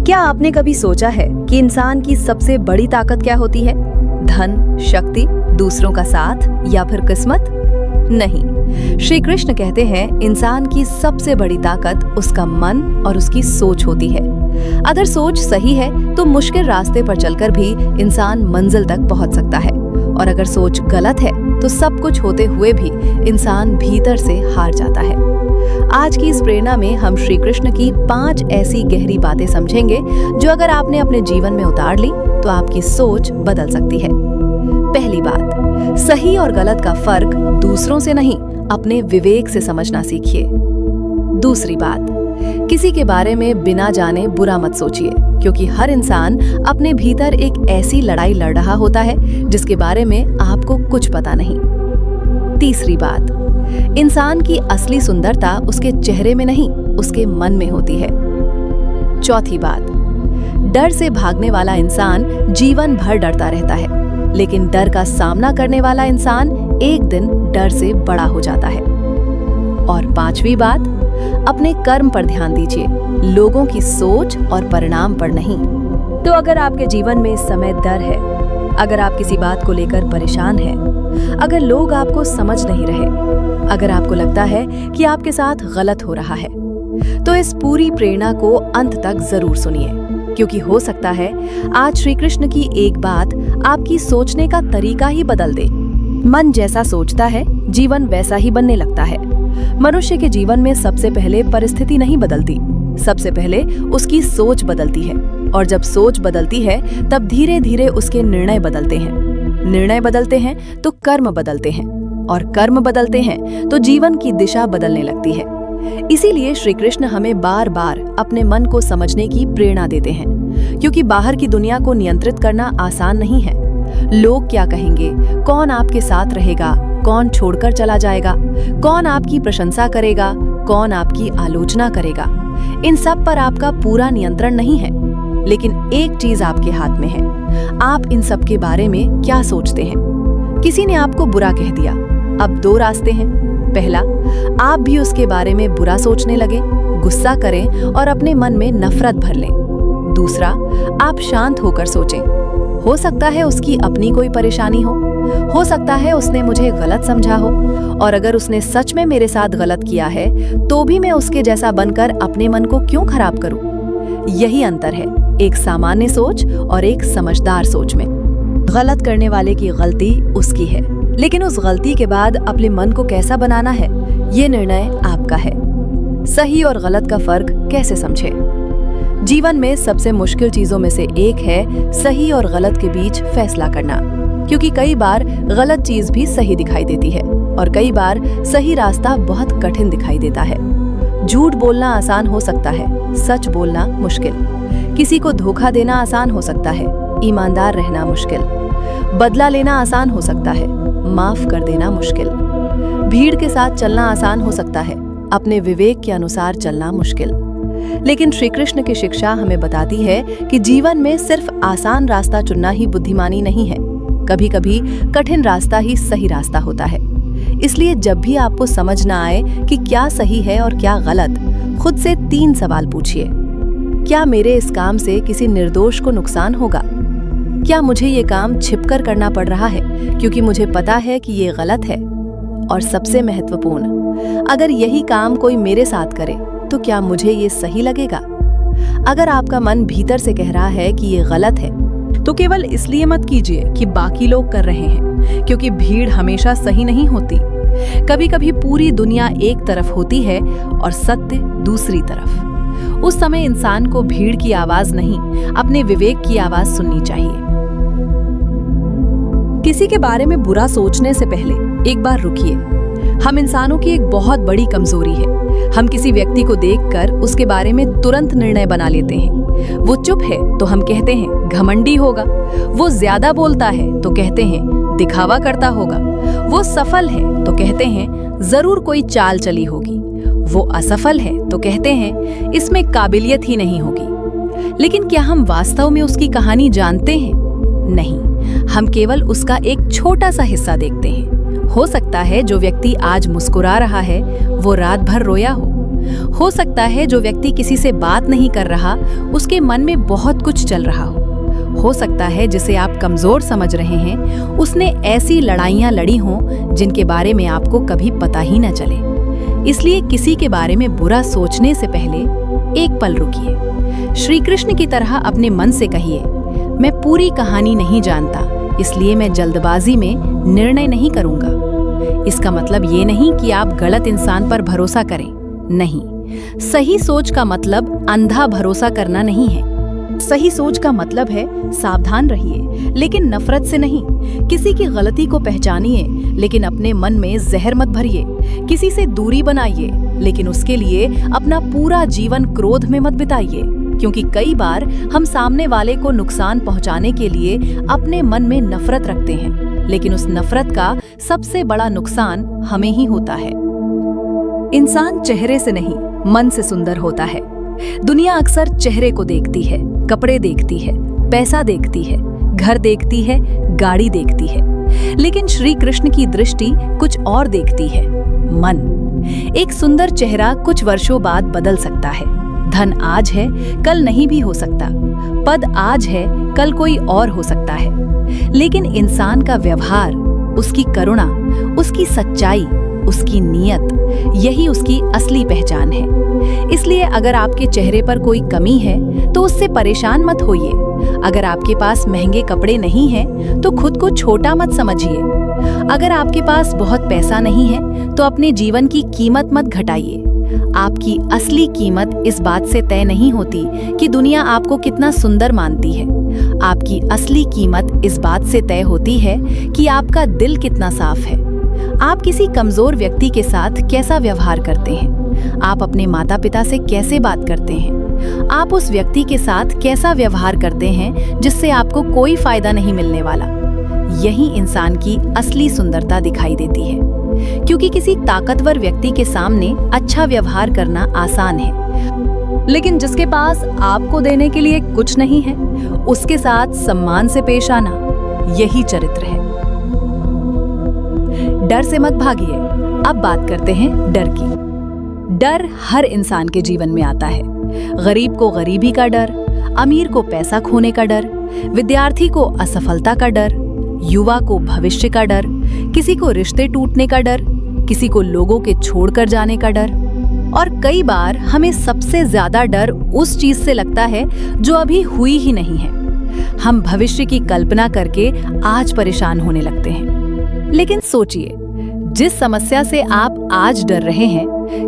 क्या आपने कभी सोचा है कि इंसान की सबसे बड़ी ताकत क्या होती है? धन, शक्ति, दूसरों का साथ या फिर किस्मत? नहीं, श्री कृष्ण कहते हैं इंसान की सबसे बड़ी ताकत उसका मन और उसकी सोच होती है। अगर सोच सही है तो मुश्किल रास्ते पर चलकर भी इंसान मंजिल तक पहुंच सकता है, और अगर सोच गलत है तो सब कुछ होते हुए भी इंसान भीतर से हार जाता है। आज की इस प्रेरणा में हम श्री कृष्ण की 5 ऐसी गहरी बातें समझेंगे जो अगर आपने अपने जीवन में उतार ली तो आपकी सोच बदल सकती है। पहली बात, सही और गलत का फर्क दूसरों से नहीं, अपने विवेक से समझना सीखिए। दूसरी बात, किसी के बारे में बिना जाने बुरा मत सोचिए, क्योंकि हर इंसान अपने भीतर एक ऐसी लड़ाई लड़ रहा होता है जिसके बारे में आपको कुछ पता नहीं। तीसरी बात, इंसान की असली सुंदरता उसके चेहरे में नहीं, उसके मन में होती है। चौथी बात, डर से भागने वाला इंसान जीवन भर डरता रहता है, लेकिन डर का सामना करने वाला इंसान एक दिन डर से बड़ा हो जाता है। और पांचवी बात, अपने कर्म पर ध्यान दीजिए, लोगों की सोच और परिणाम पर नहीं। तो अगर आपके जीवन में इस समय डर है, अगर आप किसी बात को लेकर परेशान हैं, अगर लोग आपको समझ नहीं रहे, अगर आपको लगता है कि आपके साथ गलत हो रहा है, तो इस पूरी प्रेरणा को अंत तक जरूर सुनिए, क्योंकि हो सकता है आज श्री कृष्ण की एक बात आपकी सोचने का तरीका ही बदल दे। मन जैसा सोचता है, जीवन वैसा ही बनने लगता है। मनुष्य के जीवन में सबसे पहले परिस्थिति नहीं बदलती, सबसे पहले उसकी सोच बदलती है, और जब सोच बदलती है तब धीरे धीरे उसके निर्णय बदलते हैं। निर्णय बदलते हैं तो कर्म बदलते हैं, और कर्म बदलते हैं तो जीवन की दिशा बदलने लगती है। इसीलिए श्री कृष्ण हमें बार बार अपने मन को समझने की प्रेरणा देते हैं, क्योंकि बाहर की दुनिया को नियंत्रित करना आसान नहीं है। लोग क्या कहेंगे, कौन आपके साथ रहेगा, कौन छोड़कर चला जाएगा, कौन आपकी प्रशंसा करेगा, कौन आपकी आलोचना करेगा, इन सब पर आपका पूरा नियंत्रण नहीं है। लेकिन एक चीज आपके हाथ में है, आप इन सब के बारे में क्या सोचते हैं। किसी ने आपको बुरा कह दिया, अब 2 रास्ते हैं। पहला, आप भी उसके बारे में बुरा सोचने लगे, गुस्सा करें और अपने मन में नफरत भर लें। दूसरा, आप शांत होकर सोचें, हो सकता है उसकी अपनी कोई परेशानी हो सकता है उसने मुझे गलत समझा हो, और अगर उसने सच में मेरे साथ गलत किया है तो भी मैं उसके जैसा बनकर अपने मन को क्यों खराब करूं। यही अंतर है एक सामान्य सोच और एक समझदार सोच में। गलत करने वाले की गलती उसकी है, लेकिन उस गलती के बाद अपने मन को कैसा बनाना है, ये निर्णय आपका है। सही और गलत का फर्क कैसे समझें? जीवन में सबसे मुश्किल चीजों में से एक है सही और गलत के बीच फैसला करना, क्योंकि कई बार गलत चीज भी सही दिखाई देती है और कई बार सही रास्ता बहुत कठिन दिखाई देता है। झूठ बोलना आसान हो सकता है, सच बोलना मुश्किल। किसी को धोखा देना आसान हो सकता है, ईमानदार रहना मुश्किल। बदला लेना आसान हो सकता है, माफ कर देना मुश्किल। भीड़ के साथ चलना आसान हो सकता है, अपने विवेक के अनुसार चलना मुश्किल। लेकिन श्री कृष्ण की शिक्षा हमें बताती है कि जीवन में सिर्फ आसान रास्ता चुनना ही बुद्धिमानी नहीं है, कभी कभी कठिन रास्ता ही सही रास्ता होता है। इसलिए जब भी आपको समझ ना आए कि क्या सही है और क्या गलत, खुद से 3 सवाल पूछिए। क्या मेरे इस काम से किसी निर्दोष को नुकसान होगा? क्या मुझे ये काम छिपकर करना पड़ रहा है क्योंकि मुझे पता है कि ये गलत है? और सबसे महत्वपूर्ण, अगर यही काम कोई मेरे साथ करे तो क्या मुझे ये सही लगेगा? अगर आपका मन भीतर से कह रहा है कि ये गलत है, तो केवल इसलिए मत कीजिए कि बाकी लोग कर रहे हैं, क्योंकि भीड़ हमेशा सही नहीं होती। कभी कभी पूरी दुनिया एक तरफ होती है और सत्य दूसरी तरफ। उस समय इंसान को भीड़ की आवाज नहीं, अपने विवेक की आवाज सुननी चाहिए। किसी के बारे में बुरा सोचने से पहले एक बार रुकिए। हम इंसानों की एक बहुत बड़ी कमजोरी है, हम किसी व्यक्ति को देखकर उसके बारे में तुरंत निर्णय बना लेते हैं। वो चुप है तो हम कहते हैं घमंडी होगा, वो ज्यादा बोलता है तो कहते हैं दिखावा करता होगा, वो सफल है तो कहते हैं जरूर कोई चाल चली होगी, वो असफल है तो कहते हैं इसमें काबिलियत ही नहीं होगी। लेकिन क्या हम वास्तव में उसकी कहानी जानते हैं? नहीं, हम केवल उसका एक छोटा सा हिस्सा देखते हैं। हो सकता है जो व्यक्ति आज मुस्कुरा रहा है वो रात भर रोया हो, हो सकता है जो व्यक्ति किसी से बात नहीं कर रहा, उसके मन में बहुत कुछ चल रहा हो सकता है जिसे आप कमजोर समझ रहे हैं, उसने ऐसी लड़ाइयां लड़ी हों जिनके बारे में आपको कभी पता ही न चले। इसलिए किसी के बारे में बुरा सोचने से पहले एक पल रुकिए। श्री कृष्ण की तरह अपने मन से कहिए, मैं पूरी कहानी नहीं जानता, इसलिए मैं जल्दबाजी में निर्णय नहीं करूंगा। इसका मतलब ये नहीं कि आप गलत इंसान पर भरोसा करें, नहीं। सही सोच का मतलब अंधा भरोसा करना नहीं है। सही सोच का मतलब है सावधान रहिए, लेकिन नफरत से नहीं। किसी की गलती को पहचानिए, लेकिन अपने मन में जहर मत भरिए। किसी से दूरी बनाइए, लेकिन उसके लिए अपना पूरा जीवन क्रोध में मत बिताइए, क्योंकि कई बार हम सामने वाले को नुकसान पहुंचाने के लिए अपने मन में नफरत रखते हैं, लेकिन उस नफरत का सबसे बड़ा नुकसान हमें ही होता है। इंसान चेहरे से नहीं, मन से सुंदर होता है। दुनिया अक्सर चेहरे को देखती है, कपड़े देखती है, पैसा देखती है, घर देखती है, गाड़ी देखती है, लेकिन श्री कृष्ण की दृष्टि कुछ और देखती है, मन। एक सुंदर चेहरा कुछ वर्षों बाद बदल सकता है। धन आज है, कल नहीं भी हो सकता। पद आज है, कल कोई और हो सकता है। लेकिन इंसान का व्यवहार, उसकी करुणा, उसकी सच्चाई, उसकी नीयत, यही उसकी असली पहचान है। इसलिए अगर आपके चेहरे पर कोई कमी है तो उससे परेशान मत होइए। अगर आपके पास महंगे कपड़े नहीं हैं तो खुद को छोटा मत समझिए। अगर आपके पास बहुत पैसा नहीं है तो अपने जीवन की कीमत मत घटाइए। आपकी असली कीमत इस बात से तय नहीं होती कि दुनिया आपको कितना सुंदर मानती है। आपकी असली कीमत इस बात से तय होती है कि आपका दिल कितना साफ है। आप किसी कमजोर व्यक्ति के साथ कैसा व्यवहार करते हैं, आप अपने माता पिता से कैसे बात करते हैं, आप उस व्यक्ति के साथ कैसा व्यवहार करते हैं जिससे आपको कोई फायदा नहीं मिलने वाला। यही इंसान की असली सुंदरता दिखाई देती है, क्योंकि किसी ताकतवर व्यक्ति के सामने अच्छा व्यवहार करना आसान है, लेकिन जिसके पास आपको देने के लिए कुछ नहीं है, उसके साथ सम्मान से पेश आना, यही चरित्र है। डर से मत भागिए। अब बात करते हैं डर की। डर हर इंसान के जीवन में आता है। गरीब को गरीबी का डर, अमीर को पैसा खोने का डर, विद्यार्थी को असफलता का डर, युवा को भविष्य का डर, किसी को रिश्ते टूटने का डर, किसी को लोगों के छोड़कर जाने का डर। और कई बार हमें सबसे ज्यादा डर उस चीज से लगता है जो अभी हुई ही नहीं है। हम भविष्य की कल्पना करके आज परेशान होने लगते हैं। लेकिन सोचिए, जिस समस्या से आप आज डर रहे हैं,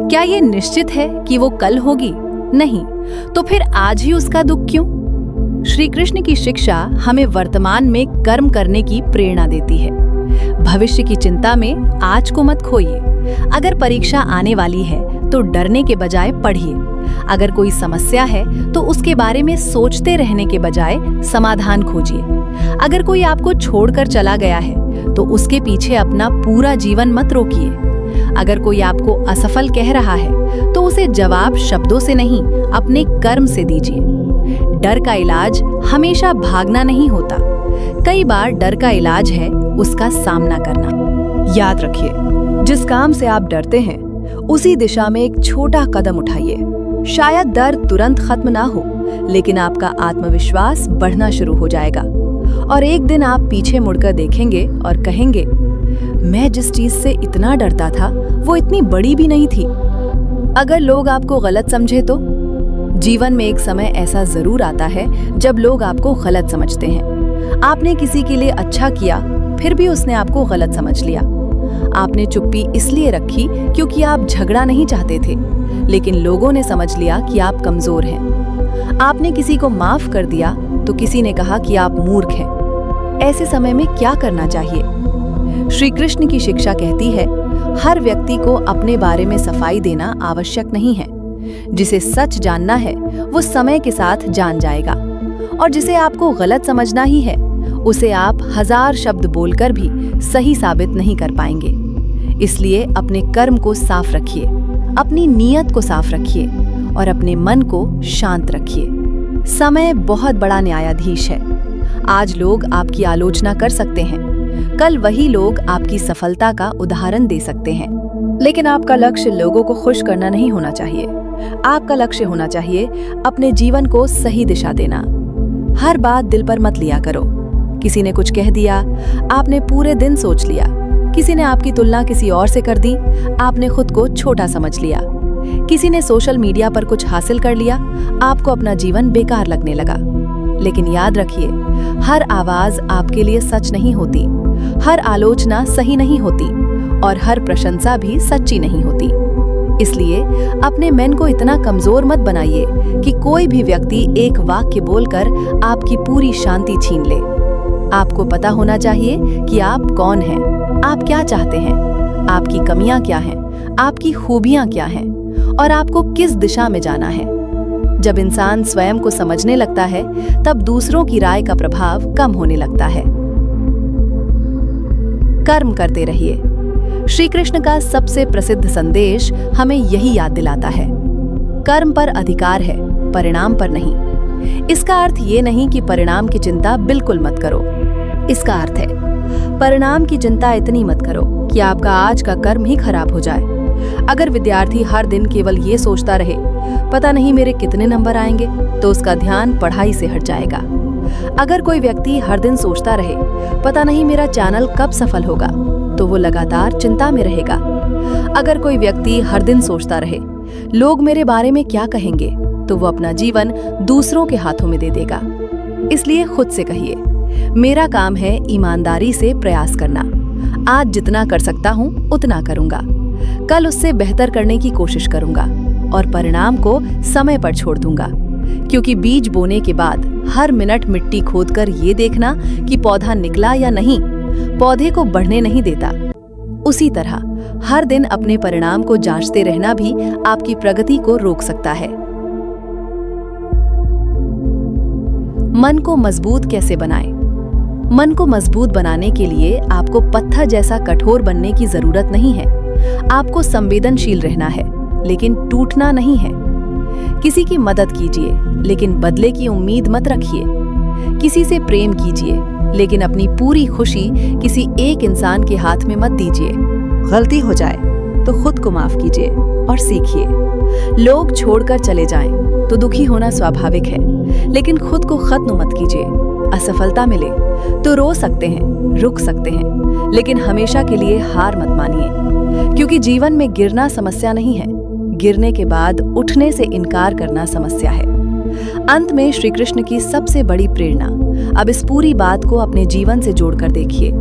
क्या ये निश्चित है कि वो कल होगी? नहीं। तो फिर आज ही उसका दुख क्यों? श्री कृष्ण की शिक्षा हमें वर्तमान में कर्म करने की प्रेरणा देती है। भविष्य की चिंता में आज को मत खोइए। अगर परीक्षा आने वाली है तो डरने के बजाय पढ़िए। अगर कोई समस्या है तो उसके बारे में सोचते रहने के बजाय समाधान खोजिए। अगर कोई आपको छोड़कर चला गया है तो उसके पीछे अपना पूरा जीवन मत रोकिए। अगर कोई आपको असफल कह रहा है तो उसे जवाब शब्दों से नहीं, अपने कर्म से दीजिए। डर का इलाज हमेशा भागना नहीं होता। कई बार डर का इलाज है उसका सामना करना। याद रखिए, जिस काम से आप डरते हैं उसी दिशा में एक छोटा कदम उठाइए। शायद डर तुरंत खत्म ना हो, लेकिन आपका आत्मविश्वास बढ़ना शुरू हो जाएगा और एक दिन आप पीछे मुड़कर देखेंगे और कहेंगे, मैं जिस चीज से इतना डरता था वो इतनी बड़ी भी नहीं थी। अगर लोग आपको गलत समझे तो जीवन में एक समय ऐसा जरूर आता है जब लोग आपको गलत समझते हैं। आपने किसी के लिए अच्छा किया, फिर भी उसने आपको गलत समझ लिया। आपने चुप्पी इसलिए रखी क्योंकि आप झगड़ा नहीं चाहते थे, लेकिन लोगों ने समझ लिया कि आप कमजोर हैं। आपने किसी को माफ कर दिया तो किसी ने कहा कि आप मूर्ख हैं। ऐसे समय में क्या करना चाहिए? श्री कृष्ण की शिक्षा कहती है, हर व्यक्ति को अपने बारे में सफाई देना आवश्यक नहीं है। जिसे सच जानना है वो समय के साथ जान जाएगा, और जिसे आपको गलत समझना ही है उसे आप 1000 शब्द बोलकर भी सही साबित नहीं कर पाएंगे। इसलिए अपने कर्म को साफ रखिए, अपनी नीयत को साफ रखिए और अपने मन को शांत रखिए। समय बहुत बड़ा न्यायाधीश है। आज लोग आपकी आलोचना कर सकते हैं, कल वही लोग आपकी सफलता का उदाहरण दे सकते हैं। लेकिन आपका लक्ष्य लोगों को खुश करना नहीं होना चाहिए। आपका लक्ष्य होना चाहिए अपने जीवन को सही दिशा देना। हर बात दिल पर मत लिया करो। किसी ने कुछ कह दिया, आपने पूरे दिन सोच लिया। किसी ने आपकी तुलना किसी और से कर दी, आपने खुद को छोटा समझ लिया। किसी ने सोशल मीडिया पर कुछ हासिल कर लिया, आपको अपना जीवन बेकार लगने लगा। लेकिन याद रखिए, हर आवाज आपके लिए सच नहीं होती, हर आलोचना सही नहीं होती और हर प्रशंसा भी सच्ची नहीं होती। इसलिए अपने मन को इतना कमजोर मत बनाइए कि कोई भी व्यक्ति एक वाक्य बोलकर आपकी पूरी शांति छीन ले। आपको पता होना चाहिए कि आप कौन हैं, आप क्या चाहते हैं, आपकी कमियां क्या हैं, आपकी खूबियां क्या हैं और आपको किस दिशा में जाना है। जब इंसान स्वयं को समझने लगता है, तब दूसरों की राय का प्रभाव कम होने लगता है। कर्म करते रहिए। श्री कृष्ण का सबसे प्रसिद्ध संदेश हमें यही याद दिलाता है, कर्म पर अधिकार है, परिणाम पर नहीं। इसका अर्थ ये नहीं कि परिणाम की चिंता बिल्कुल मत करो। इसका अर्थ है, परिणाम की चिंता इतनी मत करो कि आपका आज का कर्म ही खराब हो जाए। अगर विद्यार्थी हर दिन केवल ये सोचता रहे, पता नहीं मेरे कितने नंबर आएंगे, तो उसका ध्यान पढ़ाई से हट जाएगा। अगर कोई व्यक्ति हर दिन सोचता रहे, पता नहीं मेरा चैनल कब सफल होगा, तो वो लगातार चिंता में रहेगा। अगर कोई व्यक्ति हर दिन सोचता रहे, लोग मेरे बारे में क्या कहेंगे, तो वो अपना जीवन दूसरों के हाथों में दे देगा। इसलिए खुद से कहिए, मेरा काम है ईमानदारी से प्रयास करना। आज जितना कर सकता हूँ उतना करूंगा, कल उससे बेहतर करने की कोशिश करूंगा और परिणाम को समय पर छोड़ दूंगा। क्योंकि बीज बोने के बाद हर मिनट मिट्टी खोदकर ये देखना कि पौधा निकला या नहीं, पौधे को बढ़ने नहीं देता। उसी तरह हर दिन अपने परिणाम को जांचते रहना भी आपकी प्रगति को रोक सकता है। मन को मजबूत कैसे बनाएं? मन को मजबूत बनाने के लिए आपको पत्थर जैसा कठोर बनने की जरूरत नहीं है। आपको संवेदनशील रहना है, लेकिन टूटना नहीं है। किसी की मदद कीजिए, लेकिन बदले की उम्मीद मत रखिए। किसी से प्रेम कीजिए, लेकिन अपनी पूरी खुशी किसी एक इंसान के हाथ में मत दीजिए। गलती हो जाए तो खुद को माफ कीजिए और सीखिए। लोग छोड़कर चले जाएं तो दुखी होना स्वाभाविक है, लेकिन खुद को खत्म मत कीजिए। असफलता मिले तो रो सकते हैं, रुक सकते हैं, लेकिन हमेशा के लिए हार मत मानिए। क्योंकि जीवन में गिरना समस्या नहीं है, गिरने के बाद उठने से इनकार करना समस्या है। अंत में श्री कृष्ण की सबसे बड़ी प्रेरणा, अब इस पूरी बात को अपने जीवन से जोड़कर देखिए।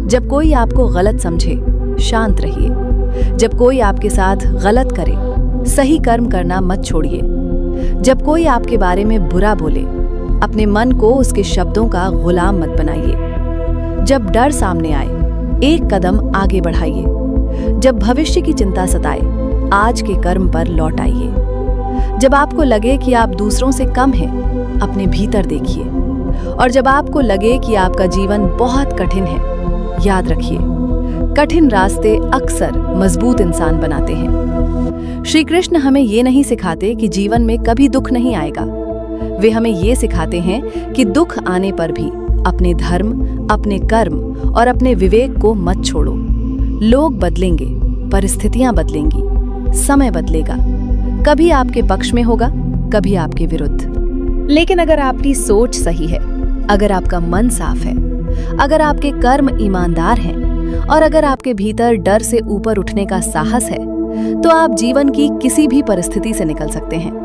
जब कोई आपको गलत समझे, शांत रहिए। जब कोई आपके साथ गलत करे, सही कर्म करना मत छोड़िए। जब कोई आपके बारे में बुरा बोले, अपने मन को उसके शब्दों का गुलाम मत बनाइए। जब डर सामने आए, एक कदम आगे बढ़ाइए। जब भविष्य की चिंता सताए, आज के कर्म पर लौट आइए। जब आपको लगे कि आप दूसरों से कम हैं, अपने भीतर देखिए। और जब आपको लगे कि आपका जीवन बहुत कठिन है, याद रखिए, कठिन रास्ते अक्सर मजबूत इंसान बनाते हैं। श्री कृष्ण हमें ये नहीं सिखाते कि जीवन में कभी दुख नहीं आएगा। वे हमें ये सिखाते हैं कि दुख आने पर भी अपने धर्म, अपने कर्म और अपने विवेक को मत छोड़ो। लोग बदलेंगे, परिस्थितियां बदलेंगी, समय बदलेगा, कभी आपके पक्ष में होगा, कभी आपके विरुद्ध। लेकिन अगर आपकी सोच सही है, अगर आपका मन साफ है, अगर आपके कर्म ईमानदार हैं और अगर आपके भीतर डर से ऊपर उठने का साहस है, तो आप जीवन की किसी भी परिस्थिति से निकल सकते हैं।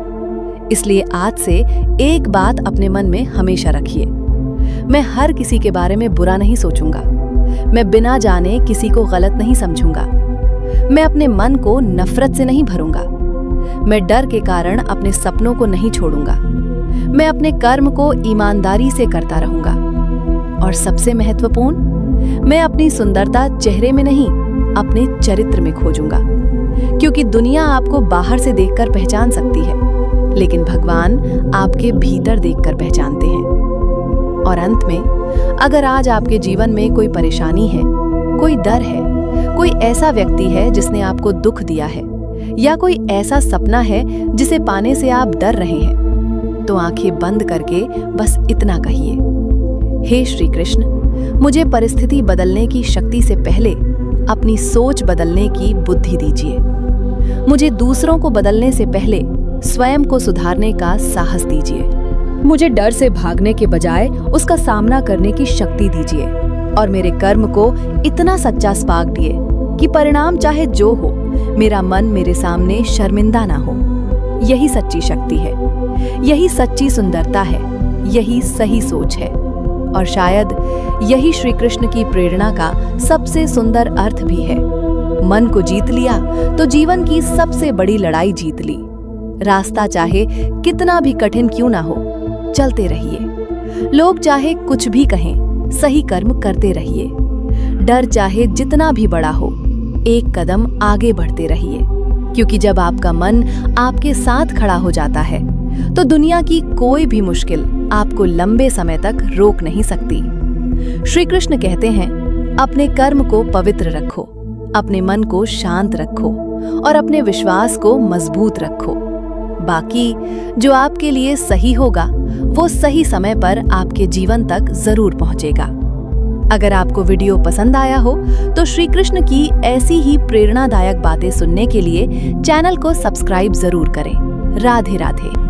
इसलिए आज से एक बात अपने मन में हमेशा रखिए, मैं हर किसी के बारे में बुरा नहीं सोचूंगा। मैं बिना जाने किसी को गलत नहीं समझूंगा। मैं अपने मन को नफरत से नहीं भरूंगा। मैं डर के कारण अपने सपनों को नहीं छोड़ूंगा। मैं अपने कर्म को ईमानदारी से करता रहूंगा। और सबसे महत्वपूर्ण, मैं अपनी सुंदरता चेहरे में नहीं, अपने चरित्र में खोजूंगा। क्योंकि दुनिया आपको बाहर से देखकर पहचान सकती है, लेकिन भगवान आपके भीतर देखकर पहचानते हैं। और अंत में, अगर आज आपके जीवन में कोई परेशानी है, कोई डर है, कोई ऐसा व्यक्ति है जिसने आपको दुख दिया है, या कोई ऐसा सपना है जिसे पाने से आप डर रहे हैं, तो आंखें बंद करके बस इतना कहिए, हे श्री कृष्ण, मुझे परिस्थिति बदलने की शक्ति से पहले अपनी सोच बदलने की बुद्धि दीजिए। मुझे दूसरों को बदलने से पहले स्वयं को सुधारने का साहस दीजिए। मुझे डर से भागने के बजाय उसका सामना करने की शक्ति दीजिए और मेरे कर्म को इतना सच्चा स्पार्क दिए कि परिणाम चाहे जो हो, मेरा मन मेरे सामने शर्मिंदा ना हो। यही सच्ची शक्ति है, यही सच्ची सुंदरता है, यही सही सोच है और शायद यही श्री कृष्ण की प्रेरणा का सबसे सुंदर अर्थ भी है। मन को जीत लिया तो जीवन की सबसे बड़ी लड़ाई जीत ली। रास्ता चाहे कितना भी कठिन क्यों ना हो, चलते रहिए। लोग चाहे कुछ भी कहें, सही कर्म करते रहिए। डर चाहे जितना भी बड़ा हो, एक कदम आगे बढ़ते रहिए, क्योंकि जब आपका मन आपके साथ खड़ा हो जाता है तो दुनिया की कोई भी मुश्किल आपको लंबे समय तक रोक नहीं सकती। श्री कृष्ण कहते हैं, अपने कर्म को पवित्र रखो, अपने मन को शांत रखो और अपने विश्वास को मजबूत रखो। बाकी जो आपके लिए सही होगा वो सही समय पर आपके जीवन तक जरूर पहुंचेगा। अगर आपको वीडियो पसंद आया हो तो श्री कृष्ण की ऐसी ही प्रेरणादायक बातें सुनने के लिए चैनल को सब्सक्राइब जरूर करें। राधे राधे।